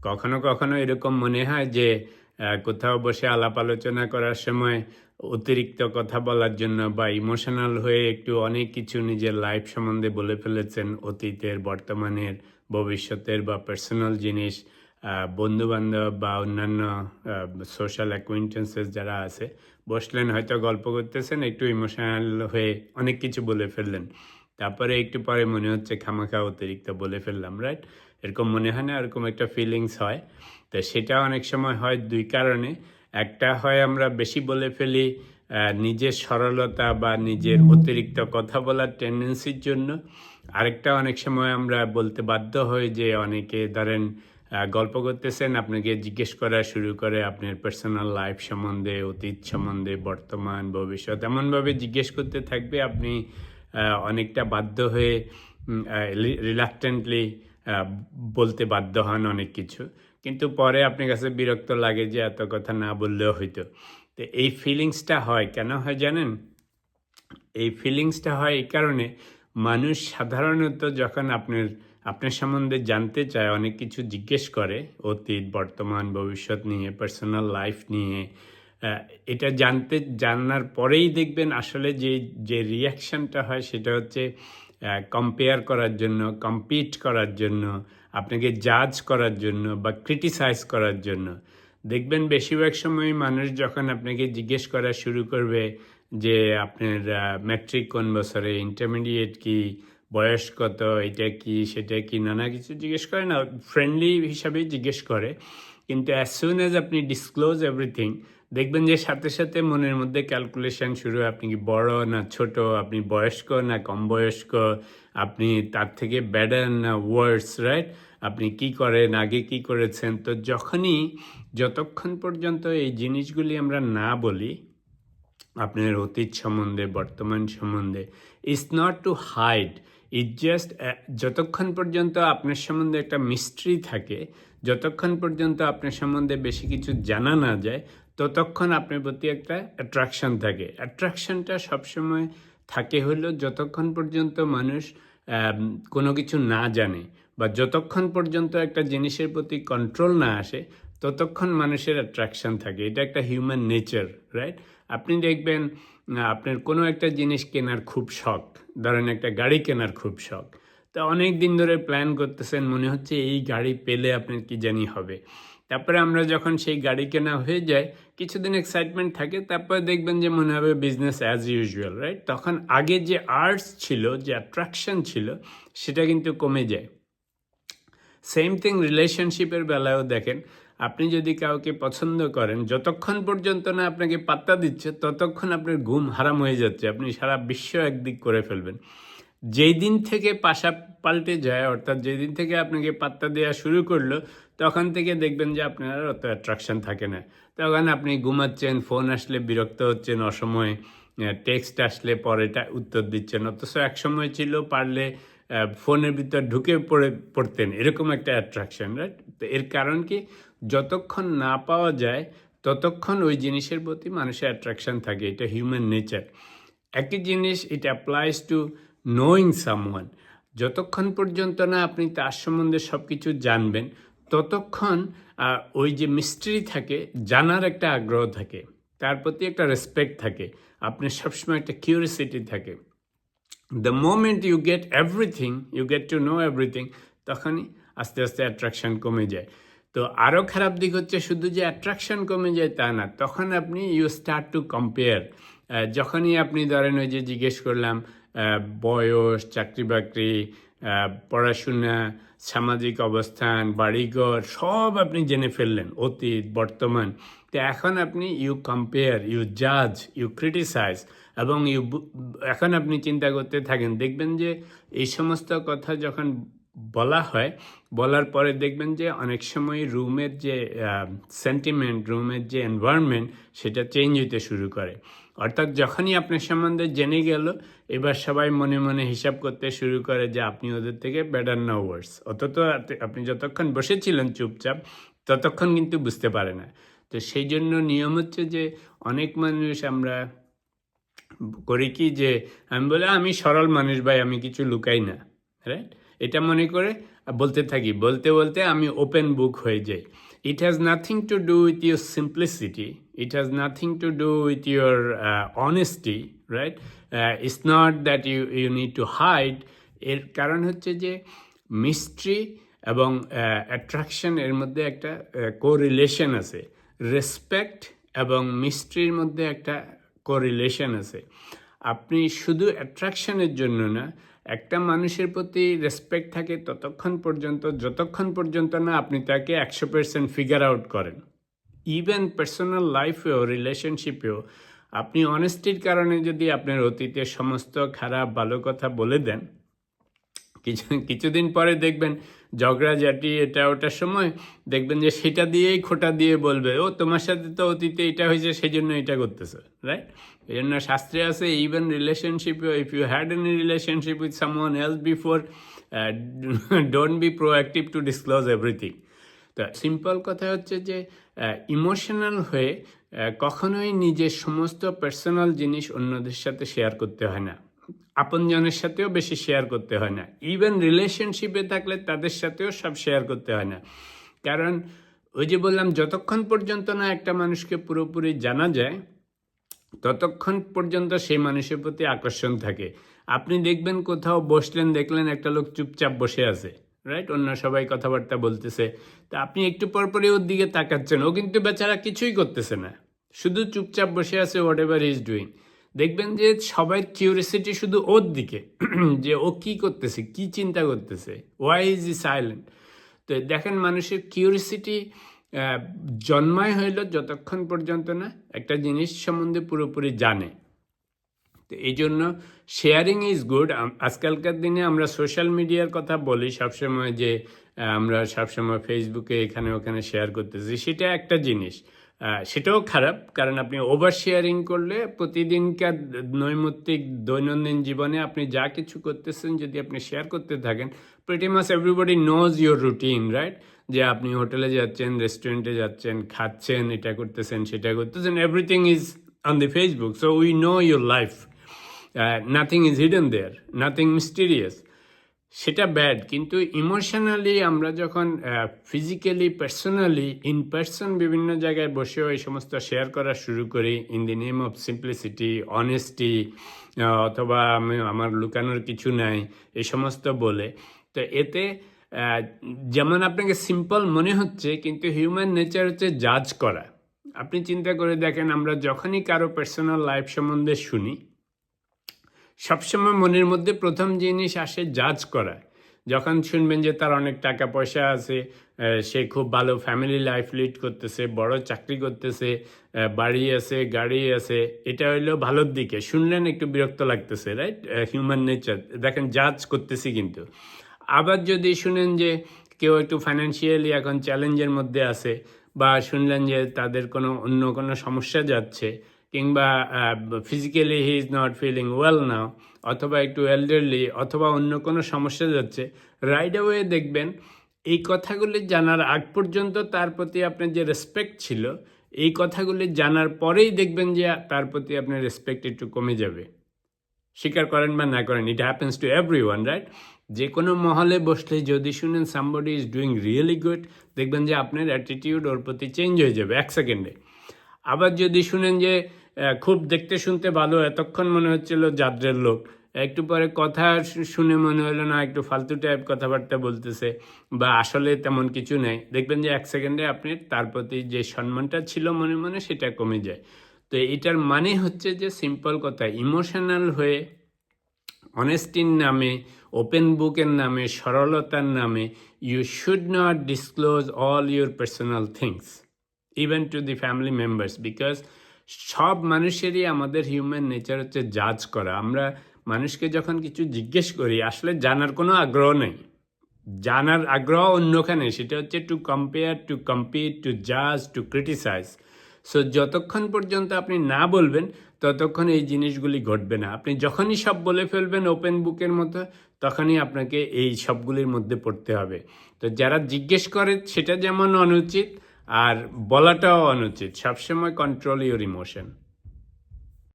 কখনো কখনো এরকম মনে হয় যে কোথাও বসে আলাপ আলোচনা করার সময় অতিরিক্ত কথা বলার জন্য বা ইমোশনাল হয়ে একটু অনেক কিছু নিজের লাইফ সম্বন্ধে বলে ফেলেছেন, অতীতের, বর্তমানের, ভবিষ্যতের বা পার্সোনাল জিনিস। বন্ধু-বান্ধব বা অন্যান্য সোশ্যাল অ্যাকুয়েন্টেন্সেস যারা আছে, বসলেন হয়তো গল্প করতেছেন, একটু ইমোশনাল হয়ে অনেক কিছু বলে ফেললেন। তারপরে একটু পরে মনে হচ্ছে খামাখা অতিরিক্ত বলে ফেললাম, রাইট? এরকম মনে হয় না? এরকম একটা ফিলিংস হয়। তো সেটা অনেক সময় হয় ২ কারণে। একটা হয় আমরা বেশি বলে ফেলি নিজের সরলতা বা নিজের অতিরিক্ত কথা বলার টেনডেন্সির জন্য। আরেকটা অনেক সময় আমরা বলতে বাধ্য হই যে অনেকে ধরেন গল্প করতেছেন, আপনাকে জিজ্ঞেস করা শুরু করে আপনার পার্সোনাল লাইফ সম্বন্ধে, অতীত সম্বন্ধে, বর্তমান, ভবিষ্যৎ। এমনভাবে জিজ্ঞেস করতে থাকবে আপনি অনেকটা বাধ্য হয়ে রিলাক্টেন্টলি বলতে বাধ্য হন অনেক কিছু। কিন্তু পরে আপনার কাছে বিরক্ত লাগে যে এত কথা না বললেও হইতো। তো এই ফিলিংসটা হয় কেন হয় জানেন? এই ফিলিংসটা হয় এই কারণে, মানুষ সাধারণত যখন আপনার সম্বন্ধে জানতে চায়, অনেক কিছু জিজ্ঞেস করে অতীত, বর্তমান, ভবিষ্যৎ নিয়ে, পার্সোনাল লাইফ নিয়ে। আহ, এটা জানার পরেই দেখবেন আসলে যে রিয়াকশনটা হয় সেটা হচ্ছে কম্পেয়ার করার জন্য, কম্পিট করার জন্য, আপনাকে জাজ করার জন্য বা ক্রিটিসাইজ করার জন্য। দেখবেন বেশিরভাগ সময় মানুষ যখন আপনাকে জিজ্ঞেস করা শুরু করবে যে আপনার ম্যাট্রিক কোন বছরে, ইন্টারমিডিয়েট কি, বয়স কত, এটা কি, সেটা কি, নানা কিছু জিজ্ঞেস করে না, ফ্রেন্ডলি হিসাবেই জিজ্ঞেস করে। কিন্তু অ্যাজ সুন অ্যাজ আপনি ডিসক্লোজ এভরিথিং, দেখবেন যে সাথে সাথে মনের মধ্যে ক্যালকুলেশন শুরু হয়, আপনি কি বড় না ছোট, আপনি বয়স্ক না কম বয়স্ক, আপনি তার থেকে বেটার না ওয়ার্স, রাইট? আপনি কি করেন, আগে কি করেছেন। তো যতক্ষণ পর্যন্ত এই জিনিসগুলি আমরা না বলি আপনার অতীত সম্বন্ধে, বর্তমান সম্বন্ধে, it's not to hide, it just যতক্ষণ পর্যন্ত আপনার সম্বন্ধে একটা মিস্ট্রি থাকে, যতক্ষণ পর্যন্ত আপনার সম্বন্ধে বেশি কিছু জানা না যায়, ততক্ষণ আপনার প্রতি একটা অ্যাট্রাকশন থাকে। অ্যাট্রাকশনটা সবসময় থাকে হলো যতক্ষণ পর্যন্ত মানুষ কোনো কিছু না জানে বা যতক্ষণ পর্যন্ত একটা জিনিসের প্রতি কন্ট্রোল না আসে, ততক্ষণ মানুষের অ্যাট্রাকশন থাকে। এটা একটা হিউম্যান নেচার, রাইট? আপনি দেখবেন আপনার কোনো একটা জিনিস কেনার খুব শখ, ধরেন একটা গাড়ি কেনার খুব শখ। তা অনেক দিন ধরে প্ল্যান করতেছেন, মনে হচ্ছে এই গাড়ি পেলে আপনার কি জানি হবে। তারপরে আমরা যখন সেই গাড়ি কেনা হয়ে যায়, কিছুদিন এক্সাইটমেন্ট থাকে, তারপরে দেখবেন যে মনে হবে বিজনেস অ্যাজ ইউজুয়াল, রাইট? তখন আগে যে আর্টস ছিল, যে অ্যাট্রাকশন ছিল, সেটা কিন্তু কমে যায়। সেম থিং রিলেশনশিপের বেলায়ও দেখেন, আপনি যদি কাউকে পছন্দ করেন, যতক্ষণ পর্যন্ত না আপনাকে পাত্তা দিচ্ছে, ততক্ষণ আপনার ঘুম হারাম হয়ে যাচ্ছে, আপনি সারা বিশ্ব একদিক করে ফেলবেন। যেই দিন থেকে পাশা পাল্টে যায়, অর্থাৎ যেই দিন থেকে আপনাকে পাত্তা দেওয়া শুরু করলো, তখন থেকে দেখবেন যে আপনার আর অত অ্যাট্রাকশন থাকে না। তখন আপনি ঘুমাচ্ছেন, ফোন আসলে বিরক্ত হচ্ছেন অসময়ে, টেক্সট আসলে পরেটা উত্তর দিচ্ছেন, অথচ এক সময় ছিল পারলে ফোনের ভিতর ঢুকে পড়তেন, এরকম একটা অ্যাট্রাকশন, রাইট? তো এর কারণ কি, যতক্ষণ না পাওয়া যায় ততক্ষণ ওই জিনিসের প্রতি মানুষের অ্যাট্রাকশন থাকে। এটা হিউম্যান নেচার। একই জিনিস, ইট অ্যাপ্লাইজ টু নোয়িং সামওয়ান। যতক্ষণ পর্যন্ত না আপনি তার সম্বন্ধে সব কিছু জানবেন, ততক্ষণ ওই যে মিস্ট্রি থাকে, জানার একটা আগ্রহ থাকে, তার প্রতি একটা রেসপেক্ট থাকে, আপনার সবসময় একটা কিউরিসিটি থাকে। The moment you get everything, you get to know everything, তখনই আস্তে আস্তে অ্যাট্রাকশন কমে যায়। তো আরও খারাপ দিক হচ্ছে, শুধু যে অ্যাট্রাকশন কমে যায় তা না, তখন আপনি ইউ স্টার্ট টু কম্পেয়ার। যখনই আপনি ধরেন ওই যে জিজ্ঞেস করলাম বয়স, চাকরি বাকরি, পড়াশোনা, সামাজিক অবস্থান, বাড়িঘর, সব আপনি জেনে ফেললেন, অতীত, বর্তমান। তো এখন আপনি ইউ কম্পেয়ার, ইউ জাজ, ইউ ক্রিটিসাইজ, এবং এখন আপনি চিন্তা করতে থাকেন, দেখবেন যে এই সমস্ত কথা যখন বলা হয়, বলার পরে দেখবেন যে অনেক সময় রুমের যে সেন্টিমেন্ট, রুমের যে এনভায়রনমেন্ট, সেটা চেঞ্জ হতে শুরু করে। অর্থাৎ যখনই আপনার সম্বন্ধে জেনে গেল, এবার সবাই মনে মনে হিসাব করতে শুরু করে যে আপনি ওদের থেকে বেটার না ওয়ার্স। অথচ আপনি যতক্ষণ বসেছিলেন চুপচাপ, ততক্ষণ কিন্তু বুঝতে পারে না। তো সেই জন্য নিয়ম হচ্ছে যে অনেক মানুষ আমরা করি কি, যে আমি বলে আমি সরল মানুষ ভাই, আমি কিছু লুকাই না, রাইট? এটা মনে করে বলতে থাকি, বলতে বলতে আমি ওপেন বুক হয়ে যাই। It has nothing to do with your simplicity, it has nothing to do with your honesty, right? It's not that you need to hide. এর কারণ হচ্ছে যে মিস্ট্রি এবং অ্যাট্রাকশন এর মধ্যে একটা কোরিলেশন আছে। রেসপেক্ট এবং মিস্ট্রির মধ্যে একটা কোরিলেশন আছে। আপনি শুধু অ্যাট্রাকশনের জন্য না, একটা মানুষের প্রতি রেসপেক্ট থাকে ততক্ষণ পর্যন্ত যতক্ষণ পর্যন্ত না আপনি তাকে 100% ফিগার আউট করেন। ইভেন পার্সোনাল লাইফেও রিলেশনশিপেও আপনি অনেস্টির কারণে যদি আপনার অতীতের সমস্ত খারাপ ভালো কথা বলে দেন, কিছুদিন পরে দেখবেন ঝগড়াঝাটি এটা ওটার সময় দেখবেন যে সেটা দিয়েই খোঁটা দিয়ে বলবে, ও তোমার সাথে তো অতীতে এটা হয়েছে সেই জন্য এটা করতেছে, রাইট? এই জন্য শাস্ত্রে আছে even relationship, if you had any relationship with someone else before, don't be proactive to disclose everything. তো সিম্পল কথা হচ্ছে যে ইমোশনাল হয়ে কখনোই নিজের সমস্ত পার্সোনাল জিনিস অন্যদের সাথে শেয়ার করতে হয় না, আপনজনের সাথেও বেশি শেয়ার করতে হয় না, ইভেন রিলেশনশিপে থাকলে তাদের সাথেও সব শেয়ার করতে হয় না। কারণ ওই যে বললাম, যতক্ষণ পর্যন্ত না একটা মানুষকে পুরোপুরি জানা যায় ততক্ষণ পর্যন্ত সেই মানুষের প্রতি আকর্ষণ থাকে। আপনি দেখবেন কোথাও বসলেন, দেখলেন একটা লোক চুপচাপ বসে আছে, রাইট? অন্য সবাই কথাবার্তা বলতেছে, তা আপনি একটু পরপরই ওর দিকে তাকাচ্ছেন, ও কিন্তু বেচারা কিছুই করতেছে না, শুধু চুপচাপ বসে আছে, হোয়াট এভার ইজ ডুইং। দেখবেন যে সবাই কিউরিয়াসিটি শুধু ওর দিকে, যে ও কি করতেছে, কি চিন্তা করতেছে, ওয়াই ইজ ই সাইলেন্ট। তো দেখেন, মানুষের কিউরিয়াসিটি জন্মায় হইল যতক্ষণ পর্যন্ত না একটা জিনিস সম্বন্ধে পুরোপুরি জানে। তো এই জন্য শেয়ারিং ইজ গুড। আজকালকার দিনে আমরা সোশ্যাল মিডিয়ার কথা বলি সবসময়, যে আমরা সবসময় ফেসবুকে এখানে ওখানে শেয়ার করতেছি, সেটা একটা জিনিস, সেটাও খারাপ। কারণ আপনি ওভার শেয়ারিং করলে প্রতিদিনকার নৈমিত্তিক দৈনন্দিন জীবনে আপনি যা কিছু করতেছেন যদি আপনি শেয়ার করতে থাকেন, pretty much everybody knows your routine, right? যে আপনি হোটেলে যাচ্ছেন, রেস্টুরেন্টে যাচ্ছেন, খাচ্ছেন, এটা করতেছেন, সেটা করতেছেন, everything is on the Facebook, so we know your life, nothing is hidden there, nothing mysterious. সেটা ব্যাড। কিন্তু ইমোশনালি আমরা যখন ফিজিক্যালি, পার্সোনালি, ইন পার্সন বিভিন্ন জায়গায় বসেও এই সমস্ত শেয়ার করা শুরু করি, in the name of simplicity, honesty, অথবা আমার লুকানোর কিছু নাই, এই সমস্ত বলে, তো এতে যেমন আপনাকে সিম্পল মনে হচ্ছে, কিন্তু হিউম্যান নেচার হচ্ছে জাজ করা। আপনি চিন্তা করে দেখেন, আমরা যখনই কারো পার্সোনাল লাইফ সম্বন্ধে শুনি, সবসময় মনের মধ্যে প্রথম জিনিস আসে জাজ করা। যখন শুনবেন যে তার অনেক টাকা পয়সা আছে, সে খুব ভালো ফ্যামিলি লাইফ লিড করতেছে, বড় চাকরি করতেছে, বাড়ি আছে, গাড়ি আছে, এটা হইলো ভালোর দিকে, শুনলেন একটু বিরক্ত লাগতেছে, রাইট? হিউম্যান নেচার, দেখেন জাজ করতেছি। কিন্তু আবার যদি শুনেন যে কেউ একটু ফাইন্যান্সিয়ালি এখন চ্যালেঞ্জের মধ্যে আছে, বা শুনলেন যে তাদের অন্য কোনো সমস্যা যাচ্ছে, কিংবা physically he is not feeling well now, অথবা একটু এল্ডারলি, অথবা অন্য কোনো সমস্যা যাচ্ছে, রাইট অ্যাওয়ে দেখবেন এই কথাগুলি জানার আগ পর্যন্ত তার প্রতি আপনার যে রেসপেক্ট ছিল, এই কথাগুলি জানার পরেই দেখবেন যে তার প্রতি আপনার রেসপেক্ট একটু কমে যাবে। স্বীকার করেন বা না করেন, it happens to everyone, right? যে কোনো মহলে বসলে যদি শুনেন somebody is doing really good, দেখবেন যে আপনার অ্যাটিটিউড ওর প্রতি চেঞ্জ হয়ে যাবে 1 সেকেন্ডে। আবার যদি শুনেন যে খুব দেখতে শুনতে ভালো, এতক্ষণ মনে হচ্ছিল জাদ্রের লোক, একটু পরে কথা শুনে মনে হলো না, একটু ফালতু টাইপ কথাবার্তা বলতেছে, বা আসলে তেমন কিছু নেই, দেখবেন যে 1 সেকেন্ডে আপনি তার প্রতি যে সম্মানটা ছিল মনে মনে, সেটা কমে যায়। তো এটার মানে হচ্ছে যে সিম্পল কথা, ইমোশনাল হয়ে অনেস্টির নামে, ওপেন বুকের নামে, সরলতার নামে, you should not disclose all your personal things even to the family members, because সব মানুষেরই, আমাদের হিউম্যান নেচার হচ্ছে জাজ করা। আমরা মানুষকে যখন কিছু জিজ্ঞেস করি, আসলে জানার কোনো আগ্রহ নেই, জানার আগ্রহ অন্যখানে, সেটা হচ্ছে to compare, to compete, to জাজ, টু ক্রিটিসাইজ। সো যতক্ষণ পর্যন্ত আপনি না বলবেন ততক্ষণ এই জিনিসগুলি ঘটবে না। আপনি যখনই সব বলে ফেলবেন ওপেন বুকের মতো, তখনই আপনাকে এই সবগুলির মধ্যে পড়তে হবে। তো যারা জিজ্ঞেস করে সেটা যেমন অনুচিত, আর বলাটাও অনুচিত। সবসময় কন্ট্রোল ইউর ইমোশন।